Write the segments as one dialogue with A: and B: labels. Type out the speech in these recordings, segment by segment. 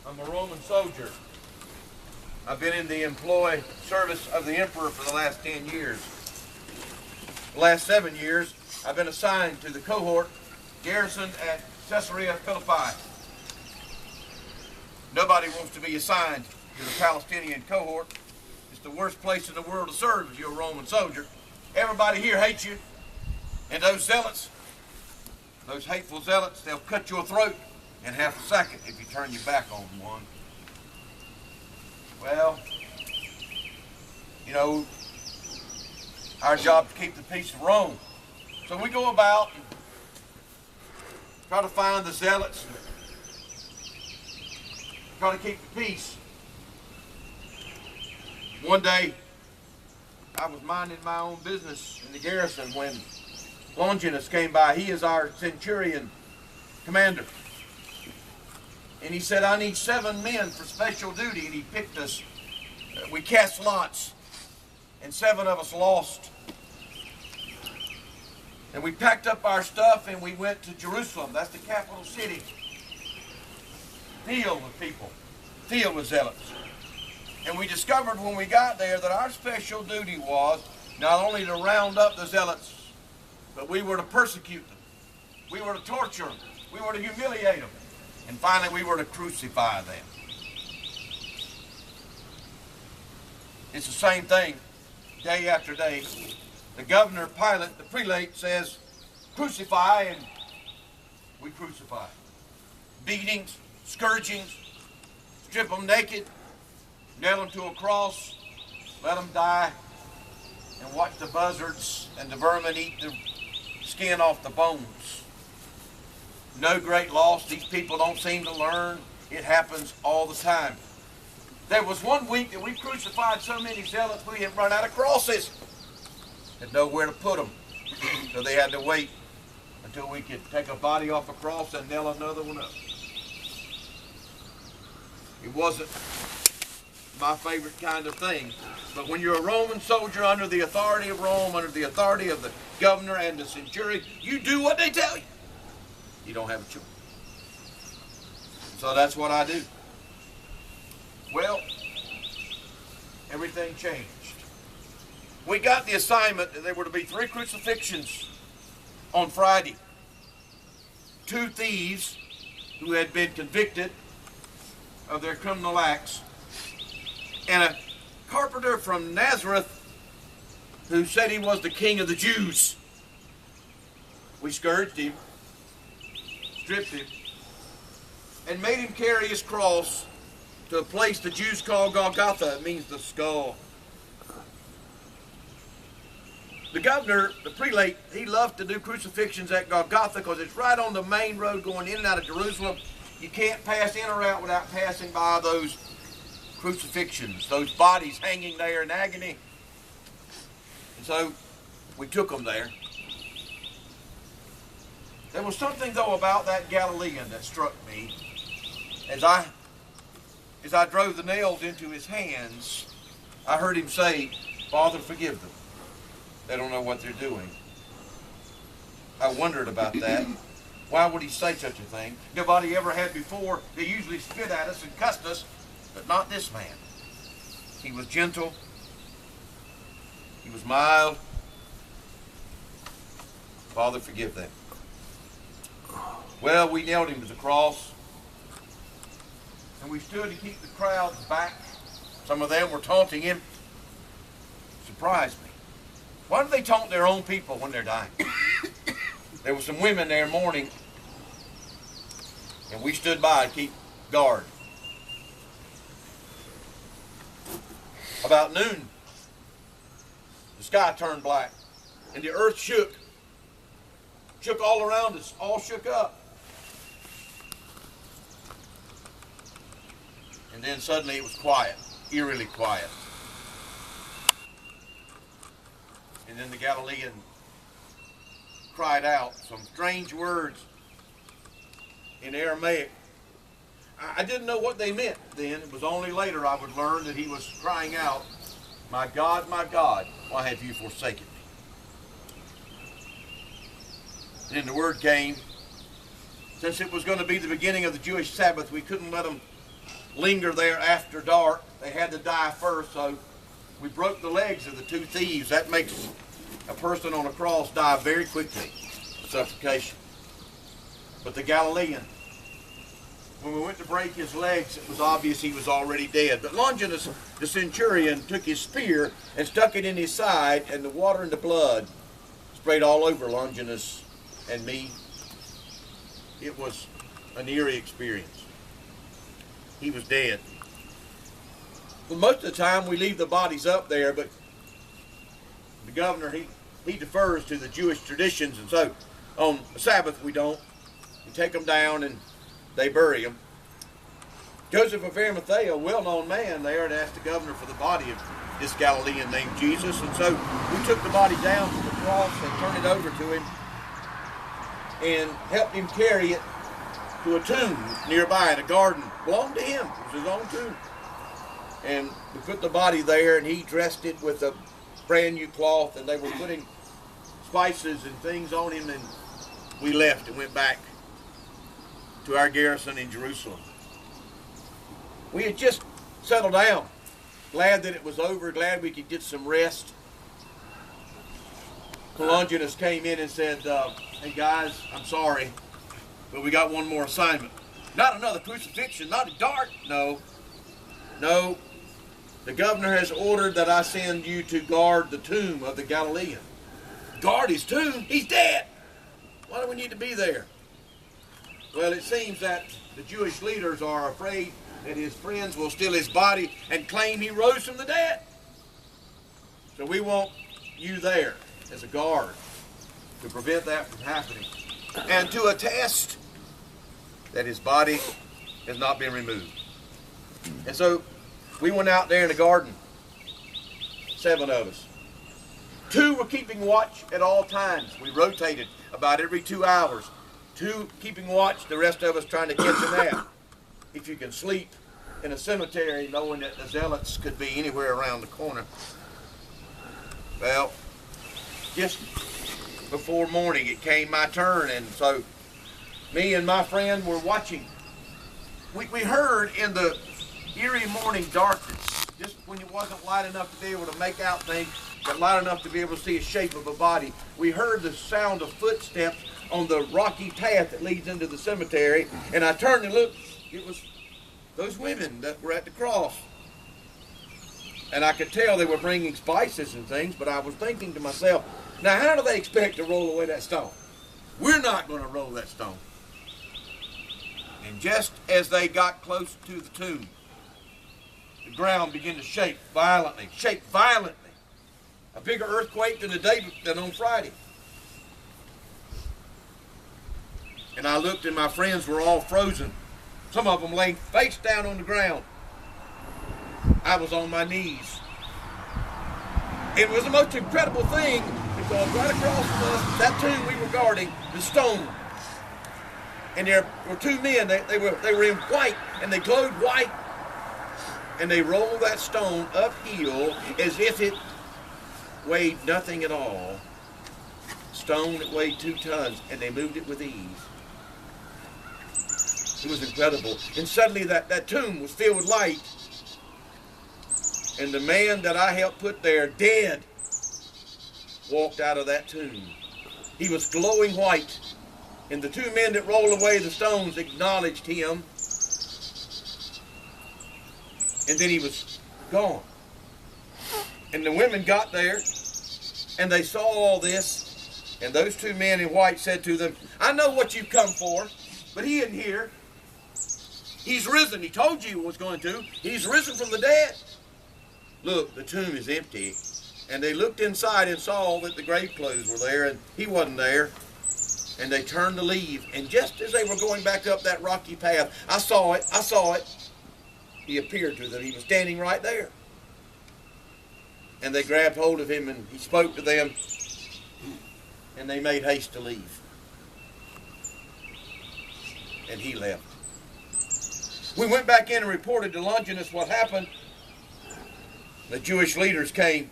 A: I'm a Roman soldier. I've been in the employ service of the emperor for the last 10 years. The last 7 years, I've been assigned to the cohort garrison at Caesarea Philippi. Nobody wants to be assigned to the Palestinian cohort. It's the worst place in the world to serve if you're a Roman soldier. Everybody here hates you. And those zealots, those hateful zealots, they'll cut your throat in half a second if you turn your back on one. Well, you know, our job is to keep the peace of Rome. So we go about and try to find the zealots, and try to keep the peace. One day, I was minding my own business in the garrison when Longinus came by. He is our centurion commander. And he said, I need 7 men for special duty. And he picked us. We cast lots. And 7 of us lost. And we packed up our stuff and we went to Jerusalem. That's the capital city. Filled with people. Filled with zealots. And we discovered when we got there that our special duty was not only to round up the zealots, but we were to persecute them. We were to torture them. We were to humiliate them. And finally, we were to crucify them. It's the same thing day after day. The governor, Pilate, the prelate says, crucify, and we crucify. Beatings, scourgings, strip them naked, nail them to a cross, let them die, and watch the buzzards and the vermin eat the skin off the bones. No great loss. These people don't seem to learn. It happens all the time. There was one week that we crucified so many zealots we had run out of crosses. Had nowhere to put them. So they had to wait until we could take a body off a cross and nail another one up. It wasn't my favorite kind of thing. But when you're a Roman soldier under the authority of Rome, under the authority of the governor and the centurion, you do what they tell you. You don't have a choice. So that's what I do. Well, everything changed. We got the assignment that there were to be 3 crucifixions on Friday. 2 thieves who had been convicted of their criminal acts, and a carpenter from Nazareth who said he was the king of the Jews. We scourged him, stripped him, and made him carry his cross to a place the Jews call Golgotha. It means the skull. The governor, the prelate, he loved to do crucifixions at Golgotha because it's right on the main road going in and out of Jerusalem. You can't pass in or out without passing by those crucifixions, those bodies hanging there in agony. And so we took them there. There was something, though, about that Galilean that struck me as I drove the nails into his hands. I heard him say, Father, forgive them. They don't know what they're doing. I wondered about that. Why would he say such a thing? Nobody ever had before. They usually spit at us and cussed us, but not this man. He was gentle. He was mild. Father, forgive them. Well, we nailed him to the cross, and we stood to keep the crowds back. Some of them were taunting him. Surprised me. Why do they taunt their own people when they're dying? There were some women there mourning, and we stood by to keep guard. About noon, the sky turned black, and the earth shook. Shook all around us, all shook up. And then suddenly it was quiet, eerily quiet. And then the Galilean cried out some strange words in Aramaic. I didn't know what they meant then. It was only later I would learn that he was crying out, my God, why have you forsaken me? And then the word came, since it was going to be the beginning of the Jewish Sabbath, we couldn't let them linger there after dark. They had to die first, so we broke the legs of the two thieves. That makes a person on a cross die very quickly, suffocation. But the Galilean, when we went to break his legs, it was obvious he was already dead. But Longinus, the centurion, took his spear and stuck it in his side, and the water and the blood sprayed all over Longinus and me. It was an eerie experience. He was dead. Well, most of the time we leave the bodies up there, but the governor, he defers to the Jewish traditions, and so on Sabbath we don't. We take them down and they bury them. Joseph of Arimathea, a well-known man there, had asked the governor for the body of this Galilean named Jesus, and so we took the body down from the cross and turned it over to him and helped him carry it to a tomb nearby in a garden. Belonged to him. It was his own tomb. And we put the body there, and he dressed it with a brand new cloth, and they were putting spices and things on him, and we left and went back to our garrison in Jerusalem. We had just settled down, glad that it was over, glad we could get some rest. Longinus came in and said, hey guys, I'm sorry, but we got one more assignment. Not another crucifixion, not a dart, no. The governor has ordered that I send you to guard the tomb of the Galilean. Guard his tomb? He's dead. Why do we need to be there? Well, it seems that the Jewish leaders are afraid that his friends will steal his body and claim he rose from the dead. So we want you there as a guard to prevent that from happening and to attest that his body has not been removed. And so we went out there in the garden, 7 of us. 2 were keeping watch at all times. We rotated about every 2 hours. 2 keeping watch, the rest of us trying to catch a nap. If you can sleep in a cemetery knowing that the zealots could be anywhere around the corner. Well, just before morning it came my turn, and so me and my friend were watching. We heard in the eerie morning darkness, just when it wasn't light enough to be able to make out things, but light enough to be able to see a shape of a body, we heard the sound of footsteps on the rocky path that leads into the cemetery, and I turned and looked. It was those women that were at the cross. And I could tell they were bringing spices and things, but I was thinking to myself, now how do they expect to roll away that stone? We're not going to roll that stone. And just as they got close to the tomb, the ground began to shake violently. A bigger earthquake than on Friday. And I looked and my friends were all frozen. Some of them laying face down on the ground. I was on my knees. It was the most incredible thing because right across from us, that tomb we were guarding, the stone. And there were 2 men, they were in white, and they glowed white. And they rolled that stone uphill as if it weighed nothing at all. Stone that weighed 2 tons, and they moved it with ease. It was incredible. And suddenly that tomb was filled with light. And the man that I helped put there, dead, walked out of that tomb. He was glowing white. And the 2 men that rolled away the stones acknowledged him. And then he was gone. And the women got there, and they saw all this. And those 2 men in white said to them, I know what you've come for, but he isn't here. He's risen. He told you he was going to. He's risen from the dead. Look, the tomb is empty. And they looked inside and saw that the grave clothes were there, and he wasn't there. And they turned to leave. And just as they were going back up that rocky path, I saw it. He appeared to them. He was standing right there. And they grabbed hold of him, and he spoke to them. And they made haste to leave. And he left. We went back in and reported to Longinus what happened. The Jewish leaders came,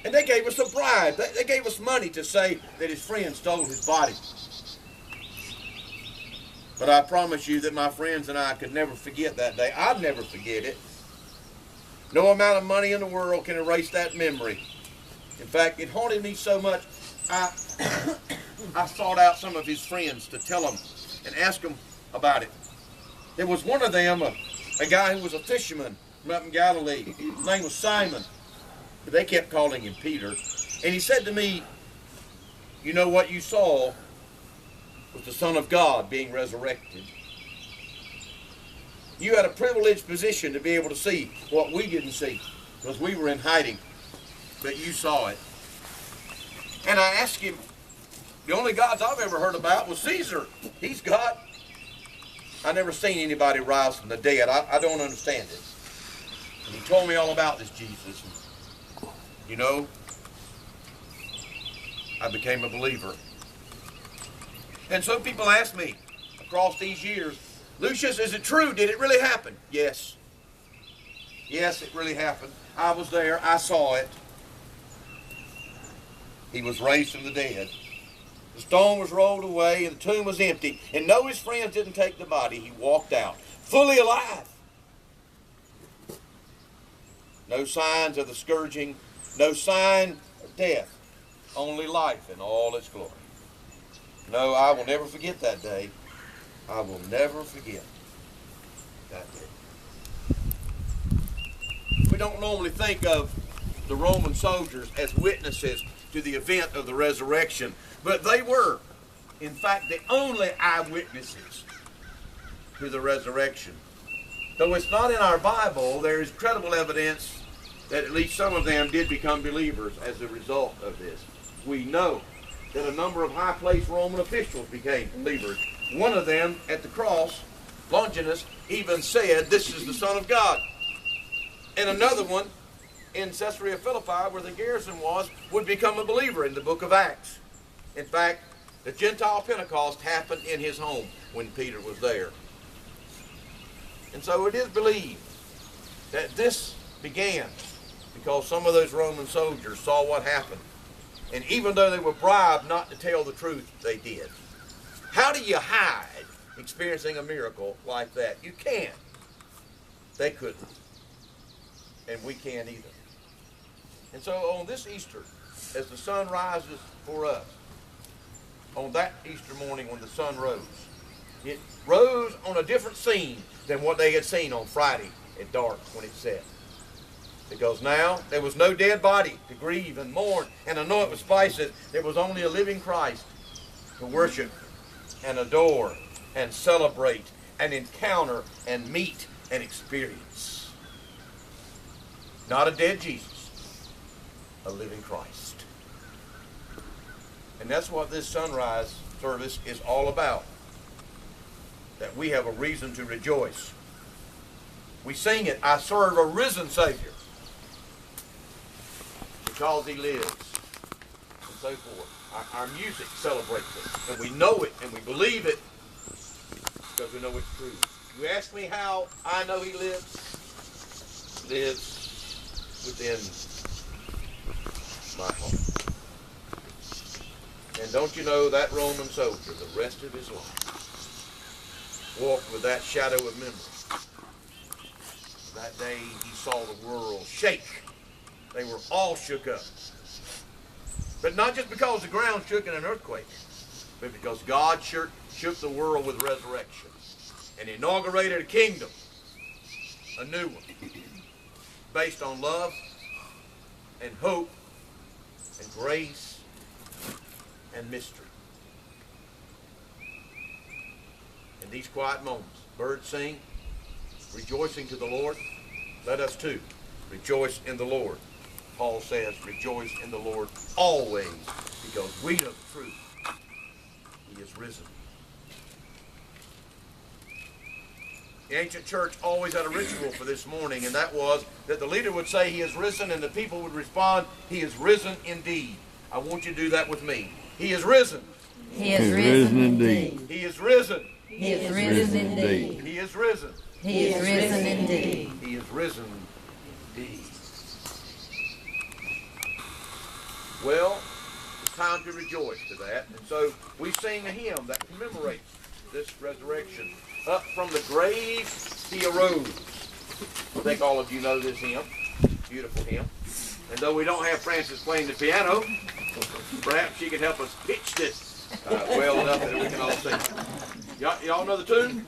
A: and they gave us a bribe. They gave us money to say that his friend stole his body. But I promise you that my friends and I could never forget that day. I'd never forget it. No amount of money in the world can erase that memory. In fact, it haunted me so much, I sought out some of his friends to tell them and ask them about it. There was one of them, a guy who was a fisherman from up in Galilee. His name was Simon, but they kept calling him Peter. And he said to me, you know what you saw was the Son of God being resurrected. You had a privileged position to be able to see what we didn't see because we were in hiding, but you saw it. And I asked him, the only gods I've ever heard about was Caesar. He's God. I never seen anybody rise from the dead. I don't understand it. And he told me all about this Jesus. You know, I became a believer. And so people ask me across these years, Lucius, is it true? Did it really happen? Yes. Yes, it really happened. I was there. I saw it. He was raised from the dead. The stone was rolled away and the tomb was empty. And no, his friends didn't take the body. He walked out, fully alive. No signs of the scourging, no sign of death, only life in all its glory. No, I will never forget that day. I will never forget that day. We don't normally think of the Roman soldiers as witnesses to the event of the resurrection, but they were, in fact, the only eyewitnesses to the resurrection. Though it's not in our Bible, there is credible evidence that at least some of them did become believers as a result of this. We know that a number of high-placed Roman officials became believers. One of them at the cross, Longinus, even said, "This is the Son of God." And another one in Caesarea Philippi, where the garrison was, would become a believer in the book of Acts. In fact, the Gentile Pentecost happened in his home when Peter was there. And so it is believed that this began because some of those Roman soldiers saw what happened. And even though they were bribed not to tell the truth, they did. How do you hide experiencing a miracle like that? You can't. They couldn't. And we can't either. And so on this Easter, as the sun rises for us, on that Easter morning when the sun rose, it rose on a different scene than what they had seen on Friday at dark when it set. Because now there was no dead body to grieve and mourn and anoint with spices. There was only a living Christ to worship and adore and celebrate and encounter and meet and experience. Not a dead Jesus, a living Christ. And that's what this sunrise service is all about. That we have a reason to rejoice. We sing it, I serve a risen Savior. Because he lives, and so forth. Our music celebrates it, and we know it, and we believe it, because we know it's true. You ask me how I know he lives? He lives within my heart. And don't you know that Roman soldier, the rest of his life, walked with that shadow of memory. That day he saw the world shake. They were all shook up. But not just because the ground shook in an earthquake, but because God shook the world with resurrection and inaugurated a kingdom, a new one, based on love and hope and grace and mystery. In these quiet moments, birds sing, rejoicing to the Lord. Let us too rejoice in the Lord. Paul says, rejoice in the Lord always, because we know the truth. He is risen. The ancient church always had a ritual for this morning, and that was that the leader would say, he is risen, and the people would respond, he is risen indeed. I want you to do that with me. He is risen.
B: He is risen indeed.
A: He is risen.
B: He is risen indeed.
A: He is risen.
B: He is risen indeed.
A: He is risen indeed. Well, it's time to rejoice to that. And so we sing a hymn that commemorates this resurrection. Up from the grave he arose. I think all of you know this hymn. Beautiful hymn. And though we don't have Frances playing the piano, perhaps she can help us pitch this well enough that we can all sing. Y'all know the tune?